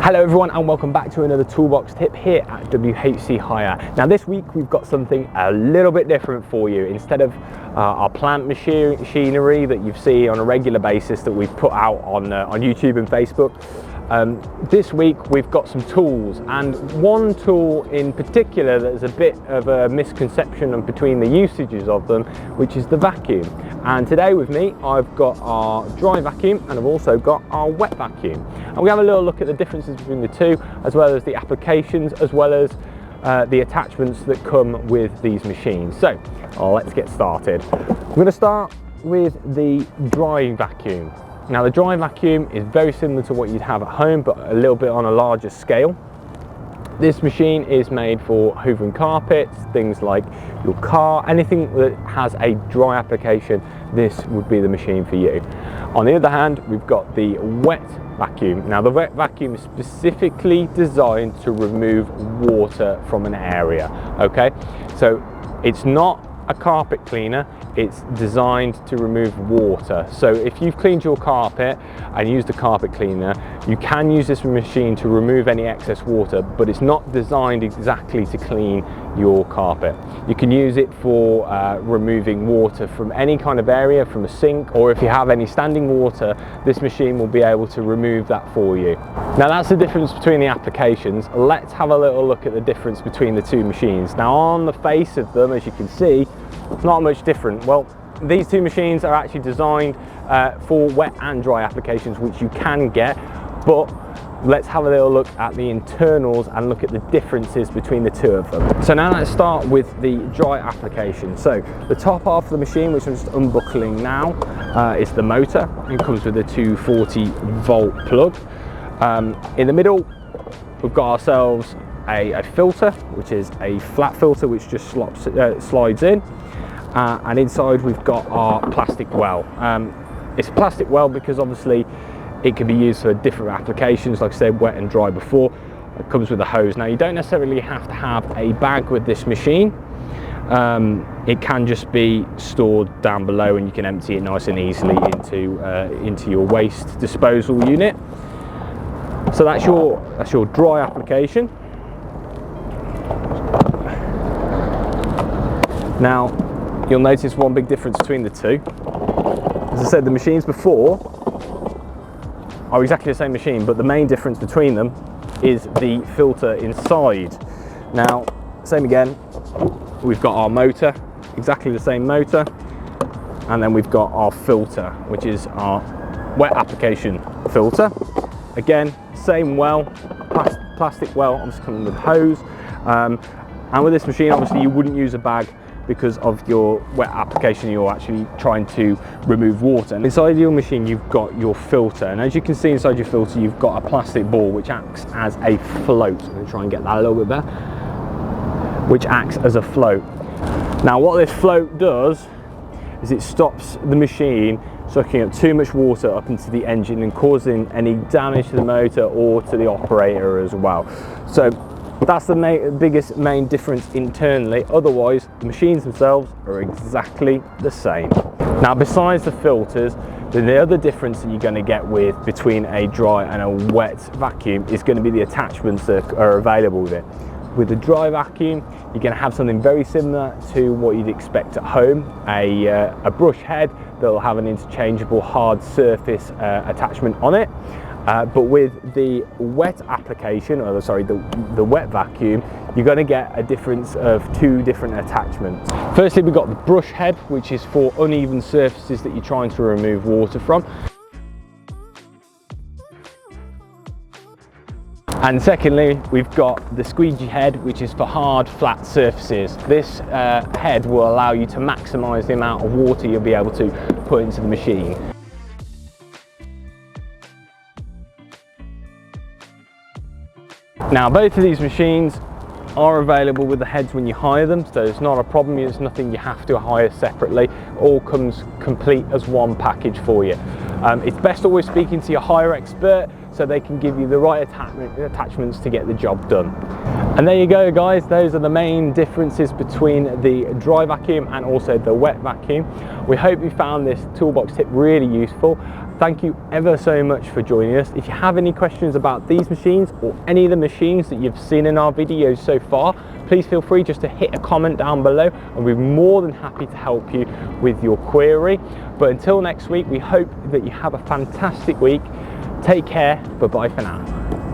Hello everyone and welcome back to another Toolbox tip here at WHC Hire. Now this week we've got something a little bit different for you. Instead of our plant machinery that you see on a regular basis that we've put out on YouTube and Facebook, this week we've got some tools, and one tool in particular that is a bit of a misconception between the usages of them, which is the vacuum. And today with me I've got our dry vacuum and I've also got our wet vacuum, and we have a little look at the differences between the two, as well as the applications, as well as the attachments that come with these machines. So let's get started. I'm going to start with the dry vacuum. Now the dry vacuum is very similar to what you'd have at home, but a little bit on a larger scale. This machine is made for hoovering carpets, things like your car, anything that has a dry application, this would be the machine for you. On the other hand, we've got the wet vacuum. Now the wet vacuum is specifically designed to remove water from an area, okay? So it's not a carpet cleaner, it's designed to remove water. So if you've cleaned your carpet and used a carpet cleaner, you can use this machine to remove any excess water, but it's not designed exactly to clean your carpet. You can use it for removing water from any kind of area, from a sink, or if you have any standing water, this machine will be able to remove that for you. Now that's the difference between the applications. Let's have a little look at the difference between the two machines. Now on the face of them, as you can see, it's not much different. Well, these two machines are actually designed for wet and dry applications, which you can get, but let's have a little look at the internals and look at the differences between the two of them. So now let's start with the dry application. So the top half of the machine, which I'm just unbuckling now, is the motor. It comes with a 240 volt plug. In the middle, we've got ourselves a filter, which is a flat filter which just slides in, and inside we've got our plastic well. It's a plastic well because obviously it can be used for different applications, like I said, wet and dry before. It comes with a hose. Now you don't necessarily have to have a bag with this machine. It can just be stored down below and you can empty it nice and easily into your waste disposal unit. So that's your dry application. Now you'll notice one big difference between the two. As I said, the machines before are exactly the same machine, but the main difference between them is the filter inside. Now, same again, we've got our motor, exactly the same motor, and then we've got our filter, which is our wet application filter. Again, same well, plastic well, obviously coming with hose. And with this machine, obviously you wouldn't use a bag because of your wet application. You're actually trying to remove water. And inside your machine, you've got your filter. And as you can see inside your filter, you've got a plastic ball which acts as a float. I'm going to try and get that a little bit better. Which acts as a float. Now what this float does is it stops the machine sucking up too much water up into the engine and causing any damage to the motor or to the operator as well. So that's the biggest main difference internally. Otherwise, the machines themselves are exactly the same. Now, besides the filters, then the other difference that you're going to get between a dry and a wet vacuum is going to be the attachments that are available with it. With the dry vacuum, you're going to have something very similar to what you'd expect at home, a brush head that will have an interchangeable hard surface attachment on it. But with the wet application, or sorry, the wet vacuum, you're going to get a difference of two different attachments. Firstly, we've got the brush head, which is for uneven surfaces that you're trying to remove water from. And secondly, we've got the squeegee head, which is for hard, flat surfaces. This head will allow you to maximize the amount of water you'll be able to put into the machine. Now both of these machines are available with the heads when you hire them, so it's not a problem. It's nothing you have to hire separately. All comes complete as one package for you. It's best always speaking to your hire expert so they can give you the right attachments to get the job done. And there you go guys, those are the main differences between the dry vacuum and also the wet vacuum. We hope you found this toolbox tip really useful. Thank you ever so much for joining us. If you have any questions about these machines or any of the machines that you've seen in our videos so far, please feel free just to hit a comment down below and we're more than happy to help you with your query. But until next week, we hope that you have a fantastic week. Take care, bye-bye for now.